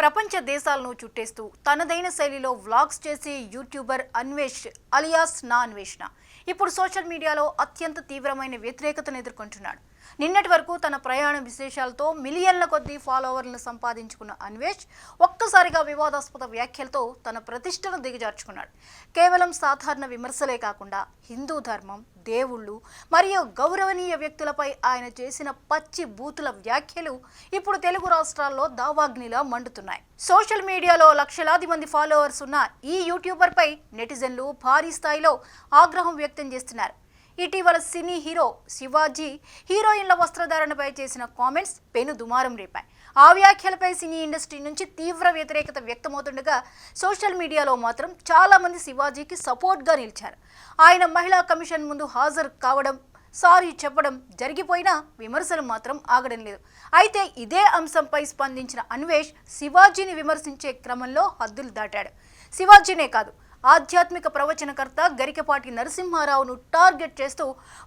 ప్రపంచ దేశాలను చుట్టేస్తూ తనదైన శైలిలో వ్లాగ్స్ చేసే యూట్యూబర్ అన్వేష్ అలియాస్ నా అన్వేషణ ఇప్పుడు సోషల్ మీడియాలో అత్యంత తీవ్రమైన వ్యతిరేకతను ఎదుర్కొంటున్నాడు. నిన్నటి వరకు తన ప్రయాణ విశేషాలతో మిలియన్ల కొద్దీ ఫాలోవర్లను సంపాదించుకున్న అన్వేష్ ఒక్కసారిగా వివాదాస్పద వ్యాఖ్యలతో తన ప్రతిష్టను దిగజార్చుకున్నాడు. కేవలం సాధారణ విమర్శలే కాకుండా హిందూ ధర్మం, దేవుళ్ళు మరియు గౌరవనీయ వ్యక్తులపై ఆయన చేసిన పచ్చి బూతుల వ్యాఖ్యలు ఇప్పుడు తెలుగు రాష్ట్రాల్లో దావాగ్నిలా మండుతున్నాయి. సోషల్ మీడియాలో లక్షలాది మంది ఫాలోవర్స్ ఉన్న ఈ యూట్యూబర్పై నెటిజన్లు భారీ స్థాయిలో ఆగ్రహం వ్యక్తం చేస్తున్నారు. ఇటీవల సినీ హీరో శివాజీ హీరోయిన్ల వస్త్రధారణపై చేసిన కామెంట్స్ పెను దుమారం రేపాయి. ఆ వ్యాఖ్యలపై సినీ ఇండస్ట్రీ నుంచి తీవ్ర వ్యతిరేకత వ్యక్తమవుతుండగా సోషల్ మీడియాలో మాత్రం చాలా మంది శివాజీకి సపోర్ట్గా నిలిచారు. ఆయన మహిళా కమిషన్ ముందు హాజరు కావడం, సారీ చెప్పడం జరిగిపోయినా విమర్శలు మాత్రం ఆగడం లేదు. అయితే ఇదే అంశంపై స్పందించిన అన్వేష్ శివాజీని విమర్శించే క్రమంలో హద్దులు దాటాడు. శివాజీనే కాదు, ఆధ్యాత్మిక ప్రవచనకర్త గరికపాటి నరసింహారావును టార్గెట్ చేస్తూ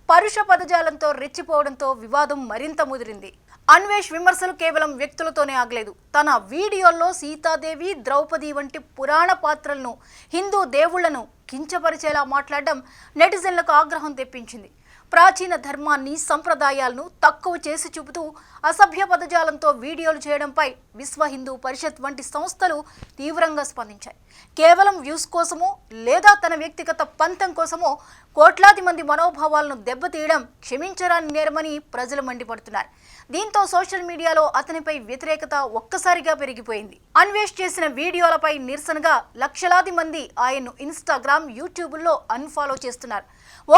పరుష పదజాలంతో రెచ్చిపోవడంతో వివాదం మరింత ముదిరింది. అన్వేష్ విమర్శలు కేవలం వ్యక్తులతోనే ఆగలేదు. తన వీడియోల్లో సీతాదేవి, ద్రౌపది వంటి పురాణ పాత్రలను, హిందూ దేవుళ్లను కించపరిచేలా మాట్లాడడం నెటిజన్లకు ఆగ్రహం తెప్పించింది. ప్రాచీన ధర్మాన్ని, సంప్రదాయాలను తక్కువ చేసి చూపుతూ అసభ్య పదజాలంతో వీడియోలు చేయడంపై విశ్వ హిందూ పరిషత్ వంటి సంస్థలు తీవ్రంగా స్పందించాయి. కేవలం వ్యూస్ కోసమో లేదా తన వ్యక్తిగత పంతం కోసమో కోట్లాది మంది మనోభావాలను దెబ్బతీయడం క్షమించరాని నేరమని ప్రజలు మండిపడుతున్నారు. దీంతో సోషల్ మీడియాలో అతనిపై వ్యతిరేకత ఒక్కసారిగా పెరిగిపోయింది. అన్వేష్ చేసిన వీడియోలపై నిరసనగా లక్షలాది మంది ఆయన్ను ఇన్స్టాగ్రామ్, యూట్యూబ్లో అన్ఫాలో చేస్తున్నారు.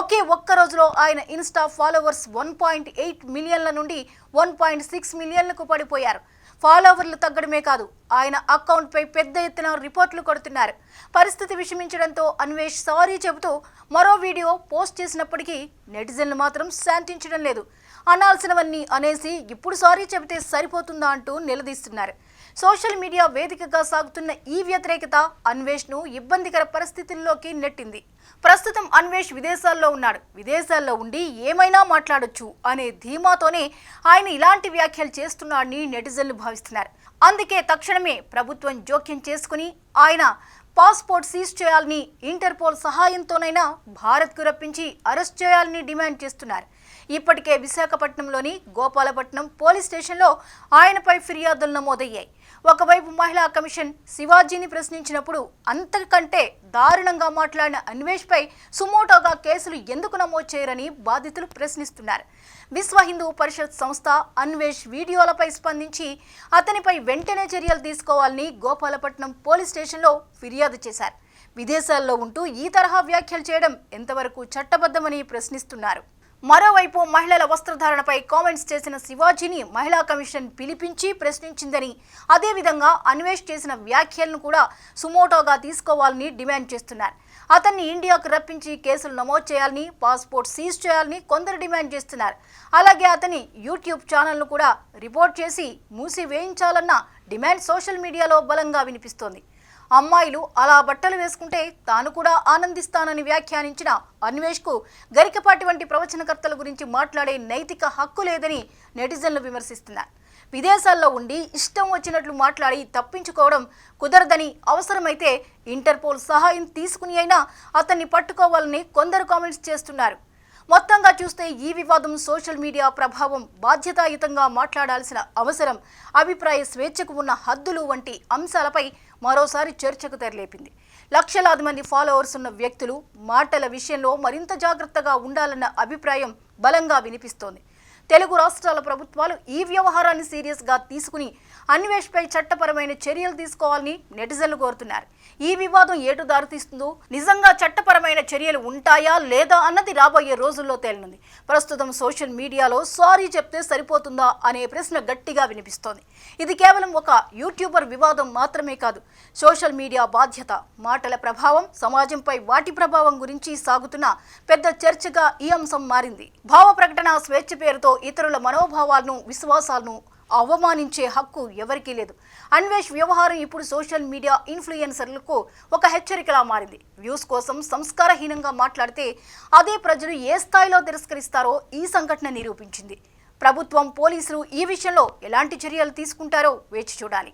ఒకే ఒక్క రోజులో ఆయన ఇన్స్టా ఫాలోవర్స్ 1.8 మిలియన్ల నుండి 1.6 మిలియన్లకు పడిపోయారు. ఫాలోవర్లు తగ్గడమే కాదు, ఆయన అకౌంట్పై పెద్ద ఎత్తున రిపోర్ట్లు కొడుతున్నారు. పరిస్థితి విషమించడంతో అన్వేష్ సారీ చెబుతూ మరో వీడియో పోస్ట్ చేసినప్పటికీ నెటిజన్లు మాత్రం శాంతించడం లేదు. అనాల్సినవన్నీ అనేసి ఇప్పుడు సారీ చెబితే సరిపోతుందా అంటూ నిలదీస్తున్నారు. సోషల్ మీడియా వేదికగా సాగుతున్న ఈ వ్యతిరేకత అన్వేష్ను ఇబ్బందికర పరిస్థితుల్లోకి నెట్టింది. ప్రస్తుతం అన్వేష్ విదేశాల్లో ఉన్నాడు. విదేశాల్లో ఉండి ఏమైనా మాట్లాడొచ్చు అనే ధీమాతోనే ఆయన ఇలాంటి వ్యాఖ్యలు చేస్తున్నాడని నెటిజన్లు భావిస్తున్నారు. అందుకే తక్షణమే ప్రభుత్వం జోక్యం చేసుకుని ఆయన పాస్పోర్ట్ సీజ్ చేయాలని, ఇంటర్పోల్ సహాయంతోనైనా భారత్కు రప్పించి అరెస్ట్ చేయాలని డిమాండ్ చేస్తున్నారు. ఇప్పటికే విశాఖపట్నంలోని గోపాలపట్నం పోలీస్ స్టేషన్లో ఆయనపై ఫిర్యాదులు నమోదయ్యాయి. ఒకవైపు మహిళా కమిషన్ శివాజీని ప్రశ్నించినప్పుడు అంతకంటే దారుణంగా మాట్లాడిన అన్వేష్పై సుమోటోగా కేసులు ఎందుకు నమోదు చేయరని బాధితులు ప్రశ్నిస్తున్నారు. విశ్వ హిందూ పరిషత్ సంస్థ అన్వేష్ వీడియోలపై స్పందించి అతనిపై వెంటనే చర్యలు తీసుకోవాలని గోపాలపట్నం పోలీస్ స్టేషన్లో ఫిర్యాదు చేశారు. విదేశాల్లో ఉంటూ ఈ తరహా వ్యాఖ్యలు చేయడం ఎంతవరకు చట్టబద్ధమని ప్రశ్నిస్తున్నారు. మరోవైపు మహిళల వస్త్రధారణపై కామెంట్స్ చేసిన శివాజీని మహిళా కమిషన్ పిలిపించి ప్రశ్నించిందని, అదేవిధంగా అన్వేష్ చేసిన వ్యాఖ్యలను కూడా సుమోటోగా తీసుకోవాలని డిమాండ్ చేస్తున్నారు. అతన్ని ఇండియాకు రప్పించి కేసులు నమోదు చేయాలని, పాస్పోర్ట్ సీజ్ చేయాలని కొందరు డిమాండ్ చేస్తున్నారు. అలాగే అతని యూట్యూబ్ ఛానల్ను కూడా రిపోర్ట్ చేసి మూసివేయించాలన్న డిమాండ్ సోషల్ మీడియాలో బలంగా వినిపిస్తోంది. అమ్మాయిలు అలా బట్టలు వేసుకుంటే తాను కూడా ఆనందిస్తానని వ్యాఖ్యానించిన అన్వేష్కు గరికపాటి వంటి ప్రవచనకర్తల గురించి మాట్లాడే నైతిక హక్కు లేదని నెటిజన్లు విమర్శిస్తున్నారు. విదేశాల్లో ఉండి ఇష్టం వచ్చినట్లు మాట్లాడి తప్పించుకోవడం కుదరదని, అవసరమైతే ఇంటర్పోల్ సహాయం తీసుకుని అయినా అతన్ని పట్టుకోవాలని కొందరు కామెంట్స్ చేస్తున్నారు. మొత్తంగా చూస్తే ఈ వివాదం సోషల్ మీడియా ప్రభావం, బాధ్యతాయుతంగా మాట్లాడాల్సిన అవసరం, అభిప్రాయ స్వేచ్ఛకు ఉన్న హద్దులు వంటి అంశాలపై మరోసారి చర్చకు తెరలేపింది. లక్షలాది మంది ఫాలోవర్స్ ఉన్న వ్యక్తులు మాటల విషయంలో మరింత జాగ్రత్తగా ఉండాలన్న అభిప్రాయం బలంగా వినిపిస్తోంది. తెలుగు రాష్ట్రాల ప్రభుత్వాలు ఈ వ్యవహారాన్ని సీరియస్గా తీసుకుని అన్వేష్పై చట్టపరమైన చర్యలు తీసుకోవాలని నెటిజన్లు కోరుతున్నారు. ఈ వివాదం ఏటు దారితీస్తుందో, నిజంగా చట్టపరమైన చర్యలు ఉంటాయా లేదా అన్నది రాబోయే రోజుల్లో తేలనుంది. ప్రస్తుతం సోషల్ మీడియాలో సారీ చెప్తే సరిపోతుందా అనే ప్రశ్న గట్టిగా వినిపిస్తోంది. ఇది కేవలం ఒక యూట్యూబర్ వివాదం మాత్రమే కాదు, సోషల్ మీడియా బాధ్యత, మాటల ప్రభావం, సమాజంపై వాటి ప్రభావం గురించి సాగుతున్న పెద్ద చర్చగా ఈ అంశం మారింది. భావ ప్రకటన స్వేచ్ఛ పేరుతో ఇతరుల మనోభావాలను, విశ్వాసాలను అవమానించే హక్కు ఎవరికీ లేదు. అన్వేష్ వ్యవహారం ఇప్పుడు సోషల్ మీడియా ఇన్ఫ్లుయెన్సర్లకు ఒక హెచ్చరికలా మారింది. వ్యూస్ కోసం సంస్కారహీనంగా మాట్లాడితే అదే ప్రజలు ఏ స్థాయిలో తిరస్కరిస్తారో ఈ సంఘటన నిరూపించింది. ప్రభుత్వం, పోలీసులు ఈ విషయంలో ఎలాంటి చర్యలు తీసుకుంటారో వేచి చూడాలి.